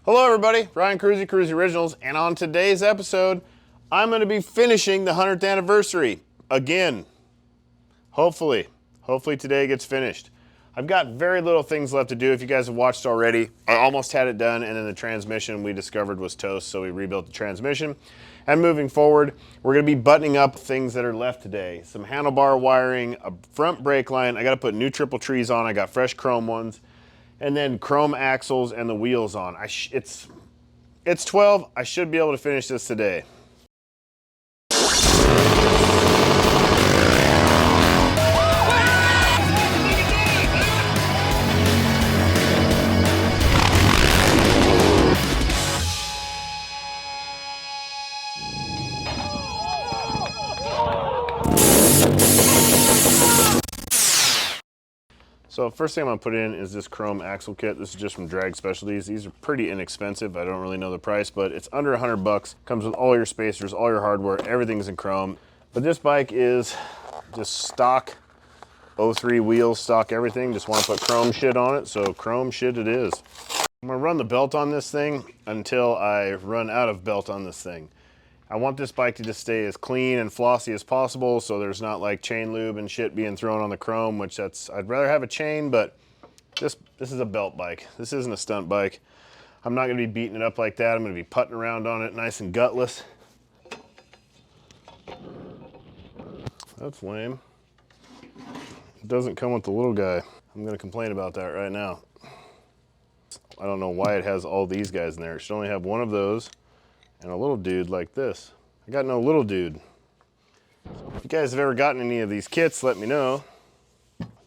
Hello everybody, Ryan KRUESI, KRUESI Originals, and on today's episode, I'm going to be finishing the 100th anniversary again. Hopefully today gets finished. I've got very little things left to do. If you guys have watched already, I almost had it done, and then the transmission we discovered was toast, so we rebuilt the transmission. And moving forward, we're going to be buttoning up things that are left today. Some handlebar wiring, a front brake line. I got to put new triple trees on. I got fresh chrome ones. And then chrome axles and the wheels on. It's 12. I should be able to finish this today. So first thing I'm gonna put in is this chrome axle kit. This is just from Drag Specialties. These are pretty inexpensive. I don't really know the price, but it's under 100 bucks. Comes with all your spacers, all your hardware, everything's in chrome. But this bike is just stock 03 wheels, stock everything. Just wanna put chrome shit on it, so chrome shit it is. I'm gonna run the belt on this thing until I run out of belt on this thing. I want this bike to just stay as clean and flossy as possible, so there's not like chain lube and shit being thrown on the chrome, which I'd rather have a chain, but this is a belt bike. This isn't a stunt bike. I'm not gonna be beating it up like that. I'm gonna be putting around on it nice and gutless. That's lame. It doesn't come with the little guy. I'm gonna complain about that right now. I don't know why it has all these guys in there. It should only have one of those and a little dude like this. I got no little dude. If you guys have ever gotten any of these kits, let me know.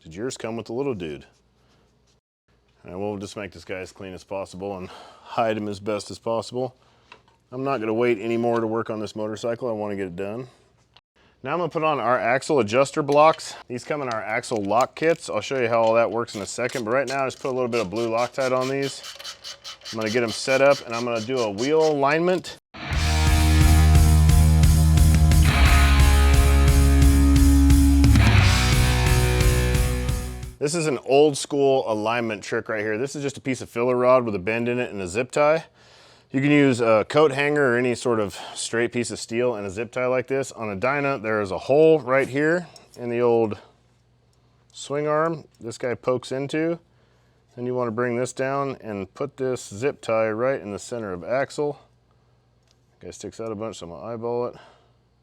Did yours come with the little dude? And we'll just make this guy as clean as possible and hide him as best as possible. I'm not gonna wait anymore to work on this motorcycle. I wanna get it done. Now I'm gonna put on our axle adjuster blocks. These come in our axle lock kits. I'll show you how all that works in a second, but right now I just put a little bit of blue Loctite on these. I'm gonna get them set up and I'm gonna do a wheel alignment. This is an old school alignment trick right here. This is just a piece of filler rod with a bend in it and a zip tie. You can use a coat hanger or any sort of straight piece of steel and a zip tie like this. On a Dyna, there is a hole right here in the old swing arm this guy pokes into. Then you want to bring this down and put this zip tie right in the center of axle. Guy sticks out a bunch, so I'm gonna eyeball it.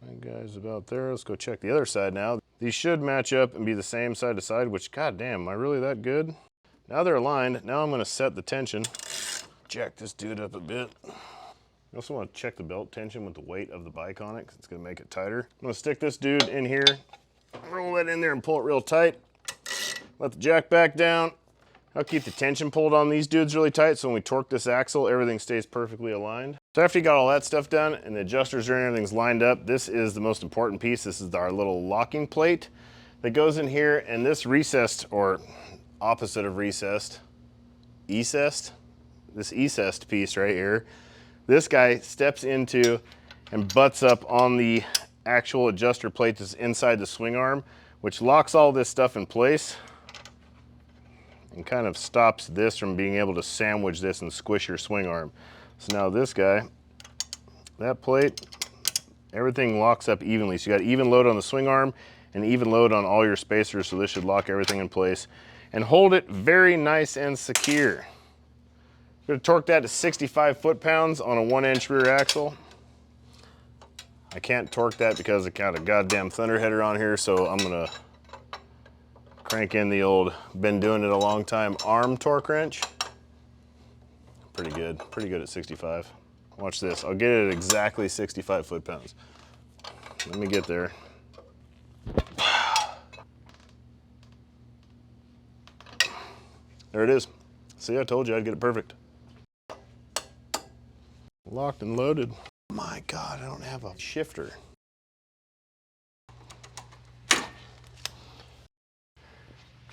That guy's about there. Let's go check the other side now. These should match up and be the same side to side, which, goddamn, am I really that good? Now they're aligned. Now I'm gonna set the tension. Jack this dude up a bit. You also want to check the belt tension with the weight of the bike on it, because it's gonna make it tighter. I'm gonna stick this dude in here, roll that in there and pull it real tight. Let the jack back down. I'll keep the tension pulled on these dudes really tight, so when we torque this axle, everything stays perfectly aligned. So after you got all that stuff done and the adjusters are in, everything's lined up, this is the most important piece. This is our little locking plate that goes in here, and this recessed, or opposite of recessed, ecessed, this ecessed piece right here, this guy steps into and butts up on the actual adjuster plate that's inside the swing arm, which locks all this stuff in place and kind of stops this from being able to sandwich this and squish your swing arm. So now this guy, that plate, everything locks up evenly. So you got even load on the swing arm and even load on all your spacers, so this should lock everything in place and hold it very nice and secure. I'm gonna torque that to 65 foot-pounds on a 1-inch rear axle. I can't torque that because I got a goddamn thunderheader on here, so I'm gonna crank in the old, been doing it a long time, arm torque wrench. Pretty good at 65. Watch this, I'll get it at exactly 65 foot-pounds. Let me get there. There it is. See, I told you I'd get it perfect. Locked and loaded. My God, I don't have a shifter.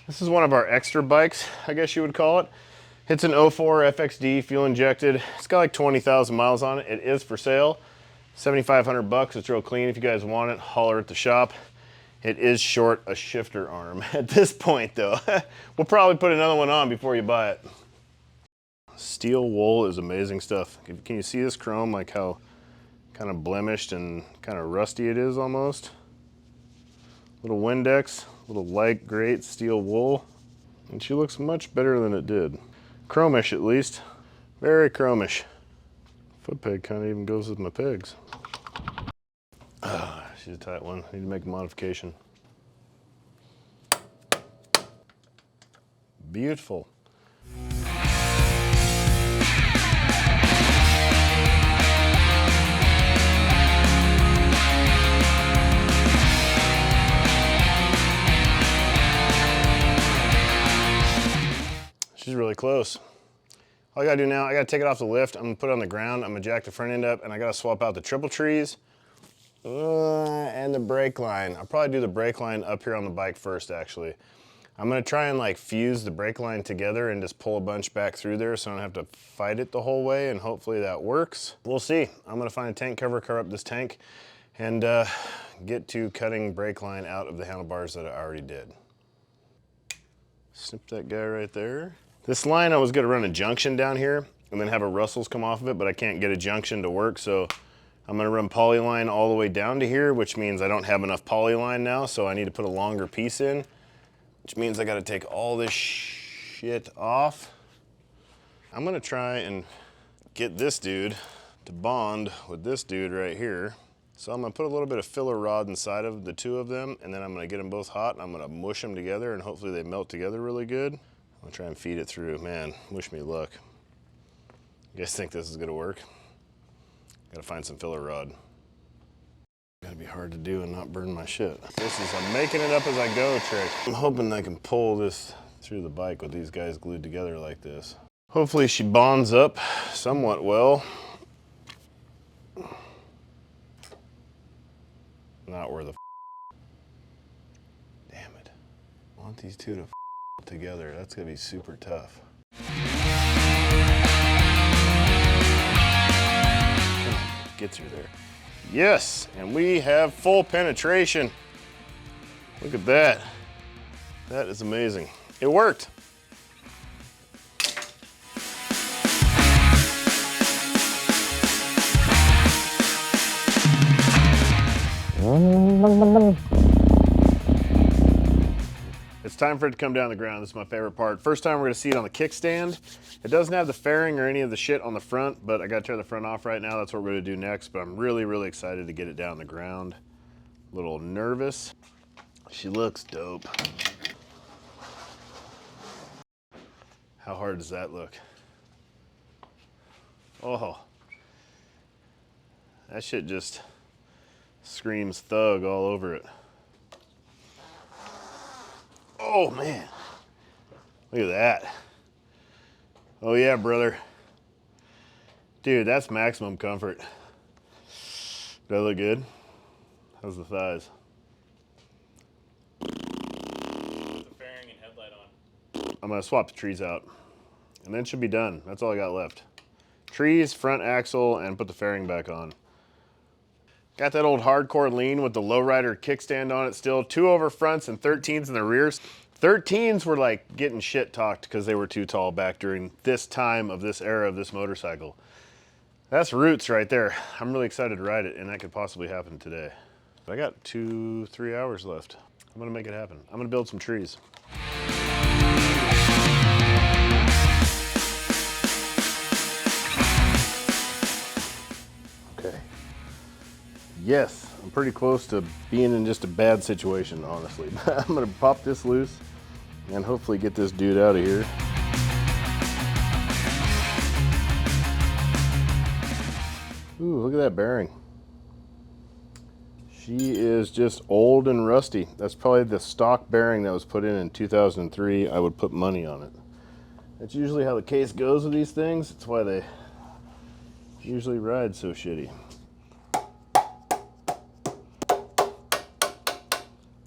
This is one of our extra bikes, I guess you would call it. It's an 04 FXD, fuel injected. It's got like 20,000 miles on it. It is for sale. 7,500 bucks. It's real clean. If you guys want it, holler at the shop. It is short a shifter arm at this point though. We'll probably put another one on before you buy it. Steel wool is amazing stuff. Can you see this chrome, like how kind of blemished and kind of rusty it is almost? Little Windex, little light great steel wool. And she looks much better than it did. Chromish at least, very chromish. Foot peg kind of even goes with my pegs. She's a tight one, need to make a modification. Beautiful. She's really close. All I gotta do now, I gotta take it off the lift, I'm gonna put it on the ground, I'm gonna jack the front end up, and I gotta swap out the triple trees and the brake line. I'll probably do the brake line up here on the bike first, actually. I'm gonna try and like fuse the brake line together and just pull a bunch back through there so I don't have to fight it the whole way, and hopefully that works. We'll see. I'm gonna find a tank cover up this tank, and get to cutting brake line out of the handlebars that I already did. Snip that guy right there. This line I was gonna run a junction down here and then have a Russell's come off of it, but I can't get a junction to work, so I'm gonna run polyline all the way down to here, which means I don't have enough polyline now, so I need to put a longer piece in, which means I gotta take all this shit off. I'm gonna try and get this dude to bond with this dude right here. So I'm gonna put a little bit of filler rod inside of the two of them, and then I'm gonna get them both hot, and I'm gonna mush them together, and hopefully they melt together really good. I'm gonna try and feed it through. Man, wish me luck. You guys think this is gonna work? Gotta find some filler rod. Gotta be hard to do and not burn my shit. This is a making it up as I go trick. I'm hoping I can pull this through the bike with these guys glued together like this. Hopefully she bonds up somewhat well. Not where the damn it. I want these two to together. That's gonna be super tough. Get through there. Yes, and we have full penetration. Look at that. That is amazing. It worked. It's time for it to come down the ground. This is my favorite part. First time we're gonna see it on the kickstand. It doesn't have the fairing or any of the shit on the front, but I gotta tear the front off right now. That's what we're gonna do next, but I'm really, really excited to get it down the ground. A little nervous. She looks dope. How hard does that look? Oh, that shit just screams thug all over it. Oh man, look at that. Oh yeah, brother. Dude, that's maximum comfort. Does that look good? How's the thighs? Put the fairing and headlight on. I'm gonna swap the trees out, and then it should be done. That's all I got left. Trees, front axle, and put the fairing back on. Got that old hardcore lean with the lowrider kickstand on it still. 2 over fronts and 13s in the rears. 13s were like getting shit talked because they were too tall back during this time of this era of this motorcycle. That's roots right there. I'm really excited to ride it, and that could possibly happen today. But I got 2-3 hours left. I'm gonna make it happen. I'm gonna build some trees. Okay. Yes, I'm pretty close to being in just a bad situation, honestly. I'm gonna pop this loose and hopefully get this dude out of here. Ooh, look at that bearing. She is just old and rusty. That's probably the stock bearing that was put in 2003. I would put money on it. That's usually how the case goes with these things. That's why they usually ride so shitty.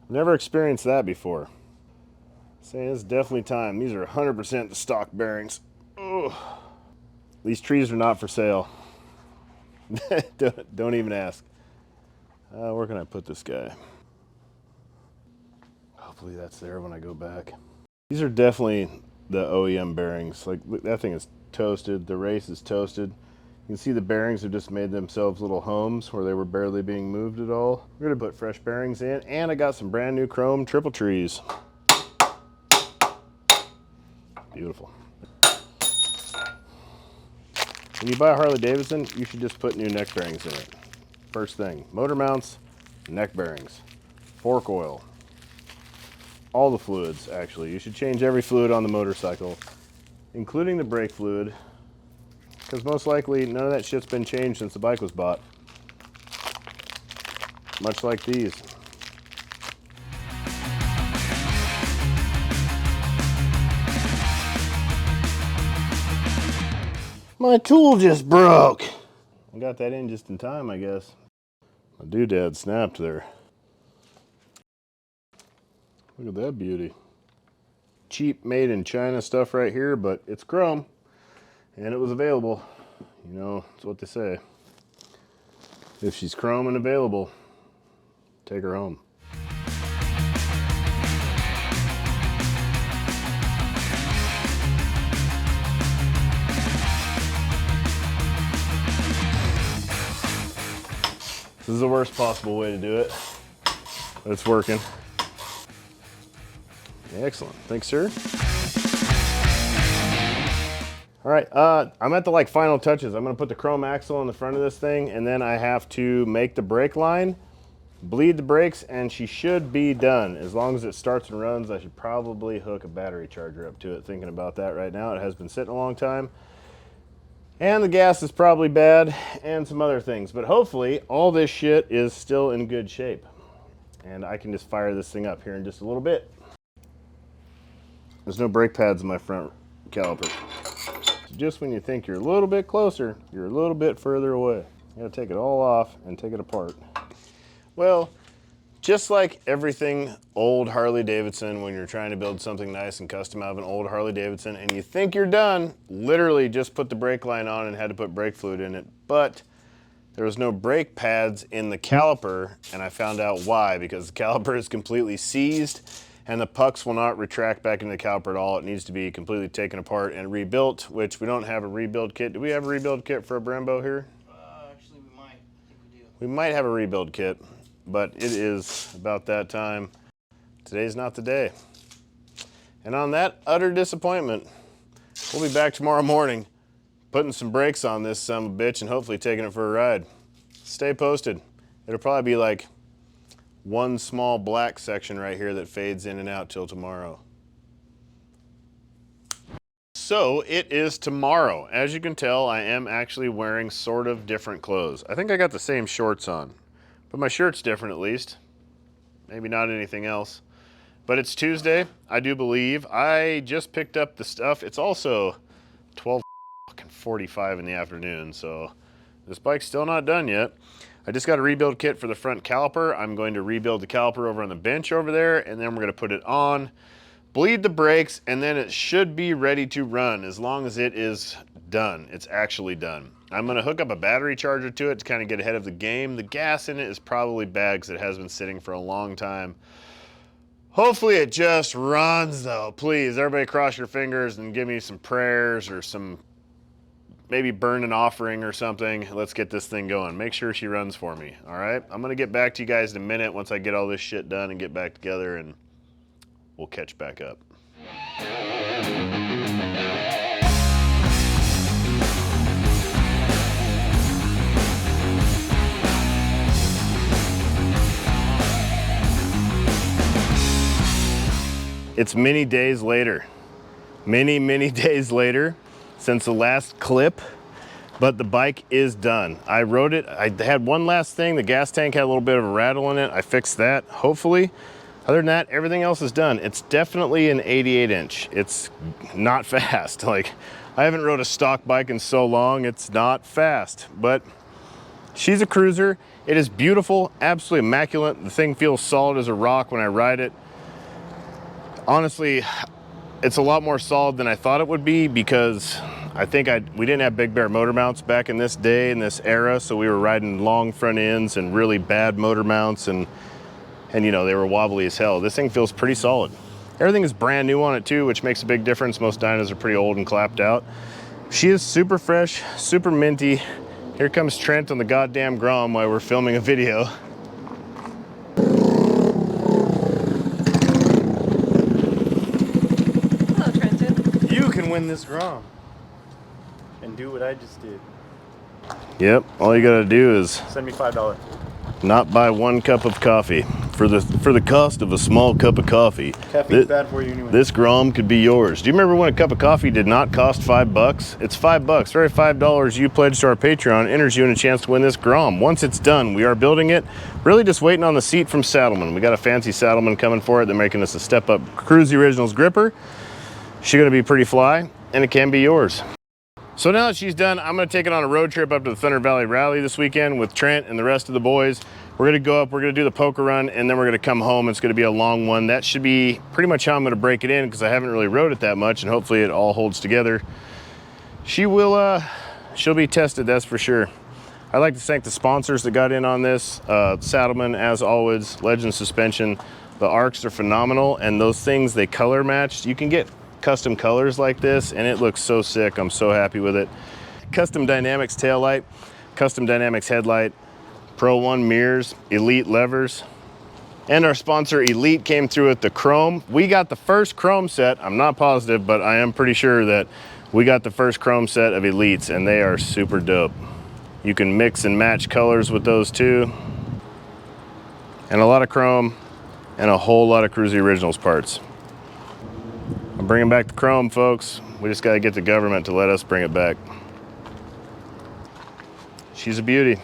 Never experienced that before. Saying it's definitely time. These are 100% the stock bearings. Ugh. These trees are not for sale. Don't even ask. Where can I put this guy? Hopefully that's there when I go back. These are definitely the OEM bearings. Like, that thing is toasted. The race is toasted. You can see the bearings have just made themselves little homes where they were barely being moved at all. We're gonna put fresh bearings in, and I got some brand new chrome triple trees. Beautiful. When you buy a Harley Davidson, you should just put new neck bearings in it. First thing, motor mounts, neck bearings, fork oil, all the fluids actually. You should change every fluid on the motorcycle, including the brake fluid, because most likely none of that shit's been changed since the bike was bought. Much like these. My tool just broke. I got that in just in time, I guess. My doodad snapped there. Look at that beauty. Cheap, made in China stuff right here, but it's chrome. And it was available. You know, that's what they say. If she's chrome and available, take her home. This is the worst possible way to do it, but it's working. Excellent, thanks, sir. All right, I'm at the final touches. I'm gonna put the chrome axle on the front of this thing, and then I have to make the brake line, bleed the brakes, and she should be done. As long as it starts and runs, I should probably hook a battery charger up to it. Thinking about that right now. It has been sitting a long time. And the gas is probably bad, and some other things. But hopefully, all this shit is still in good shape. And I can just fire this thing up here in just a little bit. There's no brake pads in my front caliper. So just when you think you're a little bit closer, you're a little bit further away. You gotta take it all off and take it apart. Well, just like everything old Harley Davidson, when you're trying to build something nice and custom out of an old Harley Davidson and you think you're done, literally just put the brake line on and had to put brake fluid in it. But there was no brake pads in the caliper, and I found out why, because the caliper is completely seized and the pucks will not retract back into the caliper at all. It needs to be completely taken apart and rebuilt, which we don't have a rebuild kit. Do we have a rebuild kit for a Brembo here? Actually, we might. I think we do. We might have a rebuild kit, but it is about that time. Today's not the day. And on that utter disappointment, we'll be back tomorrow morning putting some brakes on this son of a bitch and hopefully taking it for a ride. Stay posted. It'll probably be like one small black section right here that fades in and out till tomorrow. So it is tomorrow. As you can tell, I am actually wearing sort of different clothes. I think I got the same shorts on, but my shirt's different at least. Maybe not anything else. But it's Tuesday, I do believe. I just picked up the stuff. It's also 12:45 in the afternoon, so this bike's still not done yet. I just got a rebuild kit for the front caliper. I'm going to rebuild the caliper over on the bench over there, and then we're gonna put it on, bleed the brakes, and then it should be ready to run as long as it is done. It's actually done. I'm gonna hook up a battery charger to it to kind of get ahead of the game. The gas in it is probably bad because it has been sitting for a long time. Hopefully it just runs though. Please, everybody cross your fingers and give me some prayers or some, maybe burn an offering or something. Let's get this thing going. Make sure she runs for me, all right? I'm gonna get back to you guys in a minute once I get all this shit done and get back together, and we'll catch back up. It's many days later. Many days later since the last clip, but the bike is done. I rode it. I had one last thing. The gas tank had a little bit of a rattle in it. I fixed that, hopefully. Other than that, everything else is done. It's definitely an 88-inch. It's not fast. Like, I haven't rode a stock bike in so long. It's not fast, but she's a cruiser. It is beautiful, absolutely immaculate. The thing feels solid as a rock when I ride it. Honestly, it's a lot more solid than I thought it would be because I think we didn't have Big Bear motor mounts back in this day, in this era, so we were riding long front ends and really bad motor mounts, and you know, they were wobbly as hell. This thing feels pretty solid. Everything is brand new on it too, which makes a big difference. Most dynos are pretty old and clapped out. She is super fresh, super minty. Here comes Trent on the goddamn Grom while we're filming a video. Hello, Trenton. You can win this Grom and do what I just did. Yep, all you gotta do is Send me $5. not buy 1 cup of coffee. For the cost of a small cup of coffee, Caffeine's bad for you anyway. this Grom could be yours. Do you remember when a cup of coffee did not cost $5? It's $5. For every $5 you pledge to our Patreon enters you in a chance to win this Grom. Once it's done, we are building it. Really just waiting on the seat from Saddleman. We got a fancy Saddleman coming for it. They're making us a step-up KRUESI Originals gripper. She's gonna be pretty fly, and it can be yours. So now that she's done, I'm gonna take it on a road trip up to the Thunder Valley Rally this weekend with Trent and the rest of the boys. We're gonna go up, we're gonna do the poker run, and then we're gonna come home. It's gonna be a long one. That should be pretty much how I'm gonna break it in, because I haven't really rode it that much, and hopefully it all holds together. She'll be tested, that's for sure. I'd like to thank the sponsors that got in on this. Saddleman, as always, Legend Suspension. The arcs are phenomenal, and those things, they color match. You can get custom colors like this, and it looks so sick. I'm so happy with it. Custom Dynamics taillight, Custom Dynamics headlight, Pro 1 mirrors, Elite levers, and our sponsor Elite came through with the chrome. We got the first chrome set. I'm not positive, but I am pretty sure that we got the first chrome set of Elites, and they are super dope. You can mix and match colors with those too. And a lot of chrome and a whole lot of KRUESI Originals parts. I'm bringing back the chrome, folks. We just gotta get the government to let us bring it back. She's a beauty.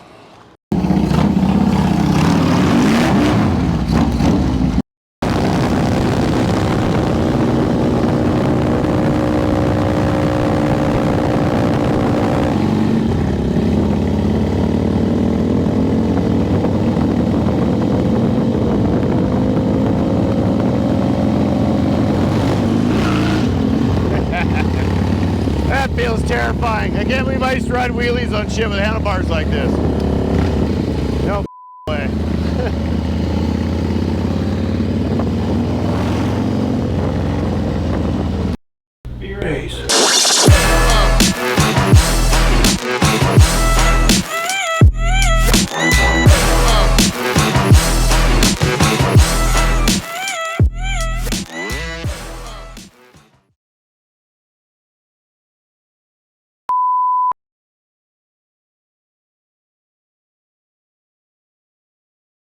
That feels terrifying. I can't believe I used to ride wheelies on shit with handlebars like this.